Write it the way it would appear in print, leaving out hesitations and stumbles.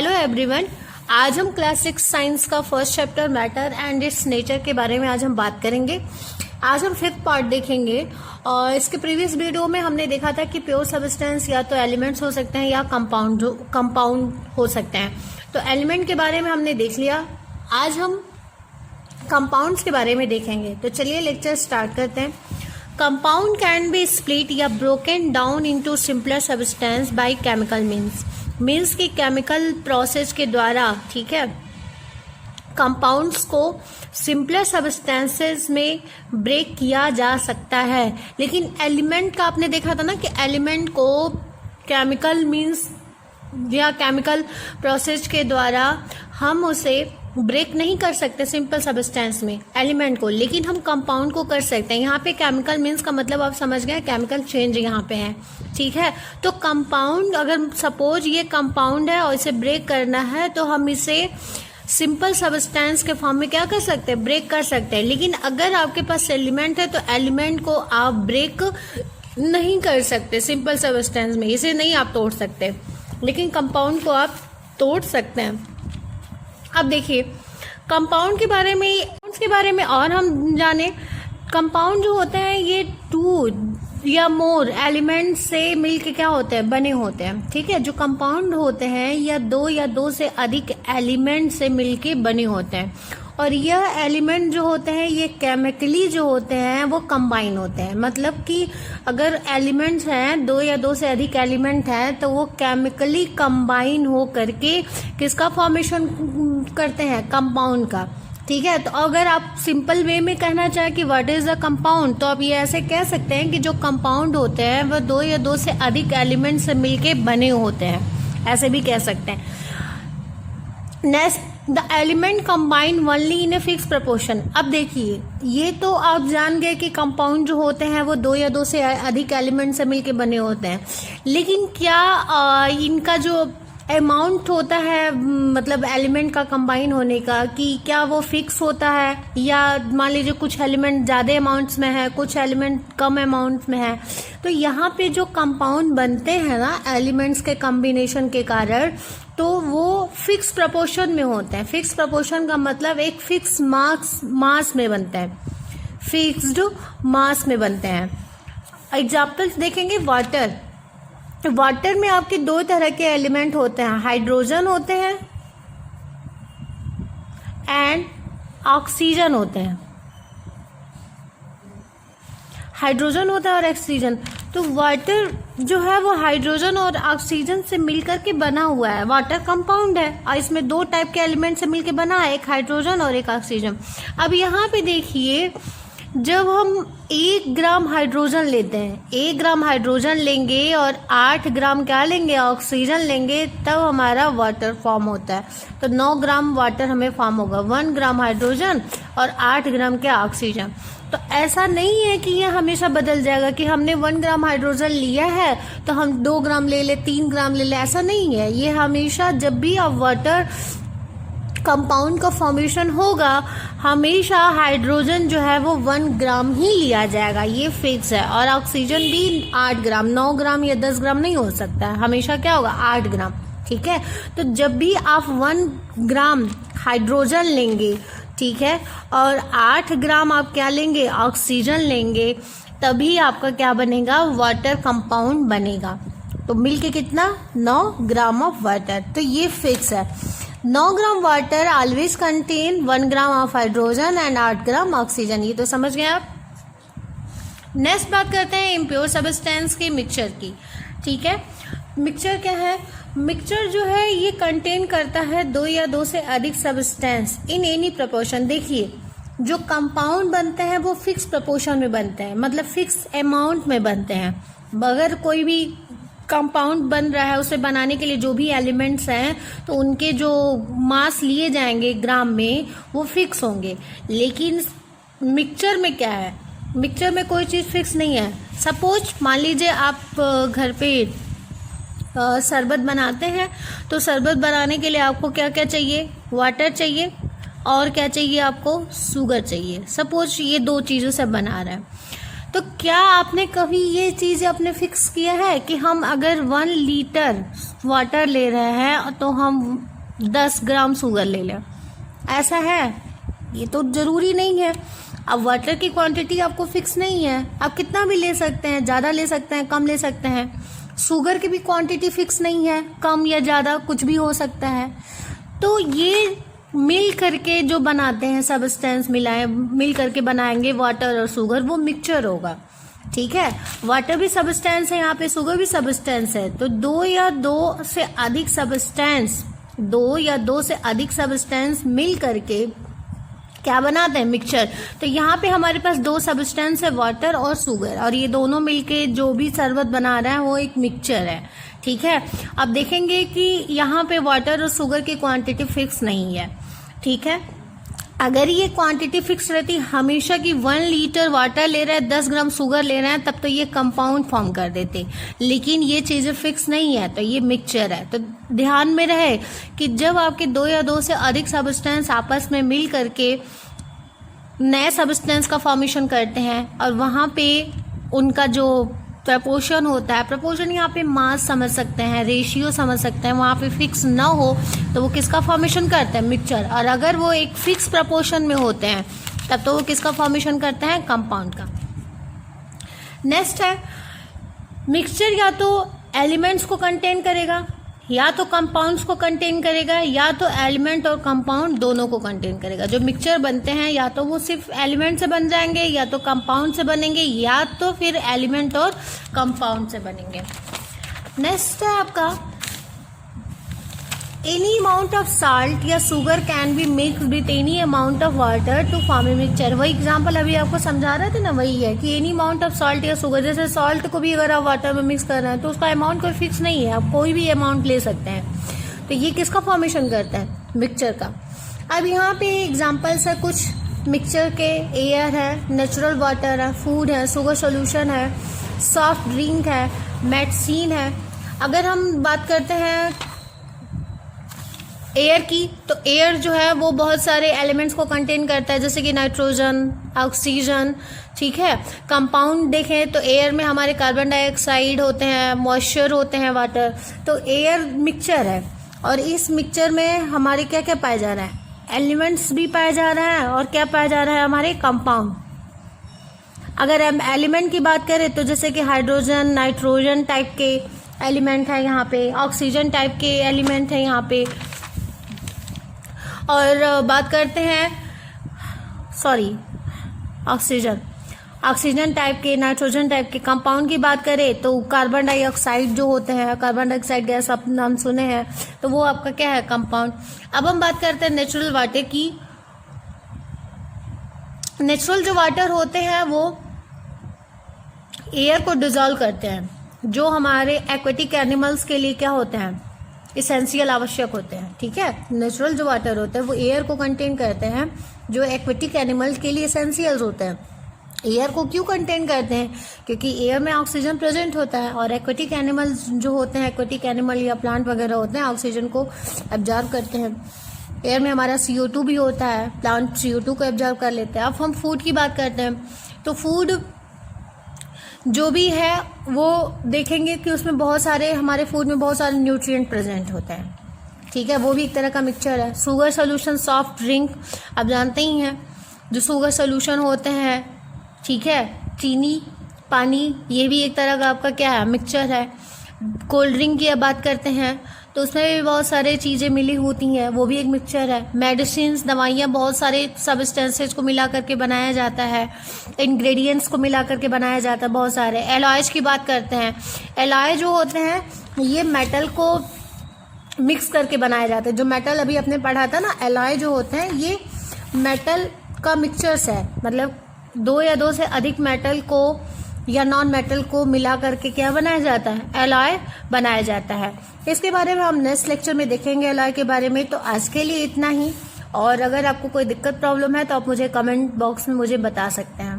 Hello everyone. आज हम class 6 science का first chapter matter and it's nature के बारे में आज हम बात करेंगे। आज हम 5th पार्ट देखेंगे और इसके प्रीवियस वीडियो में हमने देखा था कि प्योर सब्सटेंस या तो एलिमेंट्स हो सकते हैं या कंपाउंड हो सकते हैं। तो एलिमेंट के बारे में हमने देख लिया, आज हम कंपाउंड्स के बारे में देखेंगे। तो चलिए लेक्चर स्टार्ट करते हैं। कंपाउंड कैन बी स्प्लिट या broken down into simpler substance by chemical means की केमिकल प्रोसेस के द्वारा, ठीक है, कंपाउंड्स को सिंपलर सब्सटेंसेस में ब्रेक किया जा सकता है। लेकिन एलिमेंट का आपने देखा था ना कि एलिमेंट को केमिकल मीन्स या केमिकल प्रोसेस के द्वारा हम उसे ब्रेक नहीं कर सकते सिंपल सब्सटेंस में एलिमेंट को, लेकिन हम कंपाउंड को कर सकते हैं। यहाँ पे केमिकल मीन्स का मतलब आप समझ गए, केमिकल चेंज यहाँ पे है, ठीक है। तो कंपाउंड, अगर सपोज ये कंपाउंड है और इसे ब्रेक करना है तो हम इसे सिंपल सब्सटेंस के फॉर्म में क्या कर सकते हैं, ब्रेक कर सकते हैं। लेकिन अगर आपके पास एलिमेंट है तो एलिमेंट को आप ब्रेक नहीं कर सकते सिंपल सब्सटेंस में, इसे नहीं आप तोड़ सकते, लेकिन कंपाउंड को आप तोड़ सकते हैं। अब देखिए कंपाउंड के बारे में और हम जाने। कंपाउंड जो होते हैं ये 2 या मोर एलिमेंट से मिलके क्या होते हैं, बने होते हैं, ठीक है। जो कंपाउंड होते हैं या 2 से अधिक एलिमेंट से मिलके बने होते हैं, और यह एलिमेंट जो होते हैं ये केमिकली जो होते हैं वो कंबाइन होते हैं। मतलब कि अगर एलिमेंट्स हैं 2 से अधिक एलिमेंट हैं तो वो केमिकली कंबाइन हो करके किसका फॉर्मेशन करते हैं, कंपाउंड का, ठीक है। तो अगर आप सिंपल वे में कहना चाहें कि व्हाट इज द कंपाउंड, तो आप ये ऐसे कह सकते हैं कि जो कंपाउंड होते हैं वह 2 से अधिक एलिमेंट से मिलके बने होते हैं, ऐसे भी कह सकते हैं। Next, the element combine only in a fix proportion. अब देखिए ये तो आप जान गए कि कंपाउंड जो होते हैं वो 2 से अधिक एलिमेंट से मिलके बने होते हैं, लेकिन क्या इनका जो अमाउंट होता है, मतलब एलिमेंट का कंबाइन होने का, कि क्या वो फिक्स होता है, या मान लीजिए कुछ एलिमेंट ज़्यादा अमाउंट्स में है, कुछ एलिमेंट कम अमाउंट में है। तो यहाँ पे जो कंपाउंड बनते हैं ना एलिमेंट्स के कॉम्बिनेशन के कारण, तो वो फिक्स प्रपोर्शन में होते हैं। फिक्स प्रपोर्शन का मतलब एक फिक्स मास में बनते हैं, फिक्स्ड मास में बनते हैं। एग्जाम्पल्स देखेंगे। वाटर में आपके 2 तरह के एलिमेंट होते हैं, हाइड्रोजन होते हैं एंड ऑक्सीजन होते हैं। हाइड्रोजन होता है और ऑक्सीजन। तो वाटर जो है वो हाइड्रोजन और ऑक्सीजन से मिलकर के बना हुआ है, वाटर कंपाउंड है और इसमें 2 टाइप के एलिमेंट से मिलकर बना है, एक हाइड्रोजन और एक ऑक्सीजन। अब यहाँ पे देखिए जब हम 1 ग्राम हाइड्रोजन लेते हैं, 1 ग्राम हाइड्रोजन लेंगे और 8 ग्राम क्या लेंगे, ऑक्सीजन लेंगे, तब हमारा वाटर फॉर्म होता है। तो 9 ग्राम वाटर हमें फॉर्म होगा, 1 ग्राम हाइड्रोजन और 8 ग्राम के ऑक्सीजन। तो ऐसा नहीं है कि ये हमेशा बदल जाएगा कि हमने 1 ग्राम हाइड्रोजन लिया है तो हम 2 ग्राम ले ले, 3 ग्राम ले ले, ऐसा नहीं है। ये हमेशा जब भी आप वाटर कंपाउंड का फॉर्मेशन होगा हमेशा हाइड्रोजन जो है वो 1 ग्राम ही लिया जाएगा, ये फिक्स है। और ऑक्सीजन भी 8 ग्राम, 9 ग्राम या 10 ग्राम नहीं हो सकता है, हमेशा क्या होगा, 8 ग्राम, ठीक है। तो जब भी आप 1 ग्राम हाइड्रोजन लेंगे, ठीक है, और 8 ग्राम आप क्या लेंगे, ऑक्सीजन लेंगे, तभी आपका क्या बनेगा, वाटर कंपाउंड बनेगा। तो मिलके कितना, 9 ग्राम ऑफ वाटर। तो ये फिक्स है। 9 gram water always contain 1 gram of hydrogen and 8 gram oxygen. ये तो समझ गए आप। नेक्स्ट बात करते हैं इम्प्योर सब्सटेंस के मिक्सचर की, ठीक है। मिक्सचर क्या है, मिक्सचर जो है ये कंटेन करता है 2 से अधिक सब्सटेंस इन एनी प्रपोर्शन। देखिए जो कंपाउंड बनते हैं वो फिक्स प्रपोर्शन में बनते हैं, मतलब फिक्स अमाउंट में बनते हैं। अगर कोई भी कंपाउंड बन रहा है उसे बनाने के लिए जो भी एलिमेंट्स हैं तो उनके जो मास लिए जाएंगे ग्राम में वो फिक्स होंगे। लेकिन मिक्सचर में क्या है, मिक्सचर में कोई चीज़ फिक्स नहीं है। सपोज मान लीजिए आप घर पे शरबत बनाते हैं, तो शरबत बनाने के लिए आपको क्या क्या चाहिए, वाटर चाहिए और क्या चाहिए आपको, शुगर चाहिए। सपोज ये 2 चीज़ों से बना रहा है, तो क्या आपने कभी ये चीज़ आपने फिक्स किया है कि हम अगर 1 लीटर वाटर ले रहे हैं तो हम 10 ग्राम शुगर ले लें? ऐसा है? ये तो ज़रूरी नहीं है। अब वाटर की क्वांटिटी आपको फिक्स नहीं है, आप कितना भी ले सकते हैं, ज़्यादा ले सकते हैं, कम ले सकते हैं। शुगर की भी क्वांटिटी फिक्स नहीं है, कम या ज़्यादा कुछ भी हो सकता है। तो ये मिल करके जो बनाते हैं सब्सटेंस मिल करके बनाएंगे वाटर और शुगर, वो मिक्सचर होगा। ठीक है, वाटर भी सब्सटेंस है यहाँ पे, शुगर भी सब्सटेंस है। तो दो या दो से अधिक सब्सटेंस मिल करके क्या बनाते हैं? मिक्सचर। तो यहाँ पे हमारे पास 2 सब्सटेंस है, वाटर और शुगर, और ये दोनों मिलके जो भी शरबत बना रहा है वो एक मिक्सचर है। ठीक है, अब देखेंगे कि यहाँ पे वाटर और शुगर की क्वांटिटी फिक्स नहीं है। ठीक है, अगर ये क्वांटिटी फिक्स रहती हमेशा की 1 लीटर वाटर ले रहा है, 10 ग्राम शुगर ले रहे हैं, तब तो ये कंपाउंड फॉर्म कर देते। लेकिन ये चीज़ें फिक्स नहीं है, तो ये मिक्सचर है। तो ध्यान में रहे कि जब आपके 2 या 2 से अधिक सब्सटेंस आपस में मिल करके नए सब्सटेंस का फॉर्मेशन करते हैं और वहाँ पे उनका जो प्रपोर्शन होता है, प्रपोर्शन यहाँ पे मास समझ सकते हैं, रेशियो समझ सकते हैं, वहाँ पे फिक्स ना हो तो वो किसका फॉर्मेशन करते हैं? मिक्सचर। और अगर वो एक फिक्स प्रपोर्शन में होते हैं तब तो वो किसका फॉर्मेशन करते हैं? कंपाउंड का। नेक्स्ट है, मिक्सचर या तो एलिमेंट्स को कंटेन करेगा, या तो कंपाउंड्स को कंटेन करेगा, या तो एलिमेंट और कंपाउंड दोनों को कंटेन करेगा। जो मिक्सचर बनते हैं या तो वो सिर्फ एलिमेंट से बन जाएंगे, या तो कंपाउंड से बनेंगे, या तो फिर एलिमेंट और कंपाउंड से बनेंगे। नेक्स्ट है आपका, एनी अमाउंट ऑफ साल्ट या sugar can be mix with any amount of water to form a mixture. वही एग्जांपल अभी आपको समझा रहे थे ना, वही है कि एनी अमाउंट ऑफ साल्ट या शुगर, जैसे सॉल्ट को भी अगर आप वाटर में मिक्स कर रहे हैं तो उसका अमाउंट कोई फिक्स नहीं है, आप कोई भी अमाउंट ले सकते हैं। तो ये किसका फॉर्मेशन करता है? मिक्सचर का। अब यहाँ पे एग्जाम्पल्स है कुछ मिक्सचर के। एयर है, नेचुरल वाटर है, फूड है, शुगर सोल्यूशन है, सॉफ्ट ड्रिंक है, मेडिसिन है। अगर हम बात करते हैं एयर की, तो एयर जो है वो बहुत सारे एलिमेंट्स को कंटेन करता है, जैसे कि नाइट्रोजन, ऑक्सीजन। ठीक है, कंपाउंड देखें तो एयर में हमारे कार्बन डाइऑक्साइड होते हैं, मॉइस्चर होते हैं, वाटर। तो एयर मिक्सचर है, और इस मिक्सचर में हमारे क्या क्या पाया जा रहा है? एलिमेंट्स भी पाया जा रहा है, और क्या पाया जा रहा है? हमारे कंपाउंड। अगर हम एलिमेंट की बात करें तो जैसे कि हाइड्रोजन, नाइट्रोजन टाइप के एलिमेंट है यहाँ पे, ऑक्सीजन टाइप के एलिमेंट है यहाँ पे। और बात करते हैं ऑक्सीजन टाइप के, नाइट्रोजन टाइप के कंपाउंड की बात करें तो कार्बन डाइऑक्साइड जो होते हैं, कार्बन डाइऑक्साइड गैस आप नाम सुने हैं, तो वो आपका क्या है? कंपाउंड। अब हम बात करते हैं नेचुरल वाटर की। नेचुरल जो वाटर होते हैं वो एयर को डिजोल्व करते हैं, जो हमारे एक्वेटिक एनिमल्स के लिए क्या होते हैं? इसेंशियल, आवश्यक होते हैं। ठीक है, नेचुरल जो वाटर होते हैं वो एयर को कंटेन करते हैं, जो एक्वेटिक एनिमल के लिए एसेंशियल्स होते हैं। एयर को क्यों कंटेन करते हैं? क्योंकि एयर में ऑक्सीजन प्रेजेंट होता है, और एक्वेटिक एनिमल्स जो होते हैं, एक्वेटिक एनिमल या प्लांट वगैरह होते हैं, ऑक्सीजन को एब्जॉर्ब करते हैं। एयर में हमारा CO2 भी होता है, प्लांट CO2 को एब्जॉर्ब कर लेते हैं। अब हम फूड की बात करते हैं, तो फूड जो भी है वो देखेंगे कि उसमें बहुत सारे, हमारे फूड में बहुत सारे न्यूट्रिएंट प्रेजेंट होते हैं। ठीक है, वो भी एक तरह का मिक्सचर है। शुगर सोल्यूशन, सॉफ्ट ड्रिंक आप जानते ही हैं, जो शुगर सोल्यूशन होते हैं। ठीक है, चीनी, पानी, ये भी एक तरह का आपका क्या है? मिक्सचर है। कोल्ड ड्रिंक की अब बात करते हैं तो उसमें भी बहुत सारे चीज़ें मिली होती हैं, वो भी एक मिक्सचर है। मेडिसिन्स, दवाइयाँ, बहुत सारे सब्सटेंसेस को मिला करके बनाया जाता है, इंग्रेडिएंट्स को मिला करके बनाया जाता है बहुत सारे। एलॉयज की बात करते हैं, एलॉय जो होते हैं ये मेटल को मिक्स करके बनाया जाता है। जो मेटल अभी आपने पढ़ा था ना, एलॉय जो होते हैं ये मेटल का मिक्सचर्स है, मतलब 2 या 2 से अधिक मेटल को या नॉन मेटल को मिला करके क्या बनाया जाता है? एलॉय बनाया जाता है। इसके बारे में हम नेक्स्ट लेक्चर में देखेंगे एलॉय के बारे में। तो आज के लिए इतना ही, और अगर आपको कोई दिक्कत प्रॉब्लम है तो आप मुझे कमेंट बॉक्स में मुझे बता सकते हैं।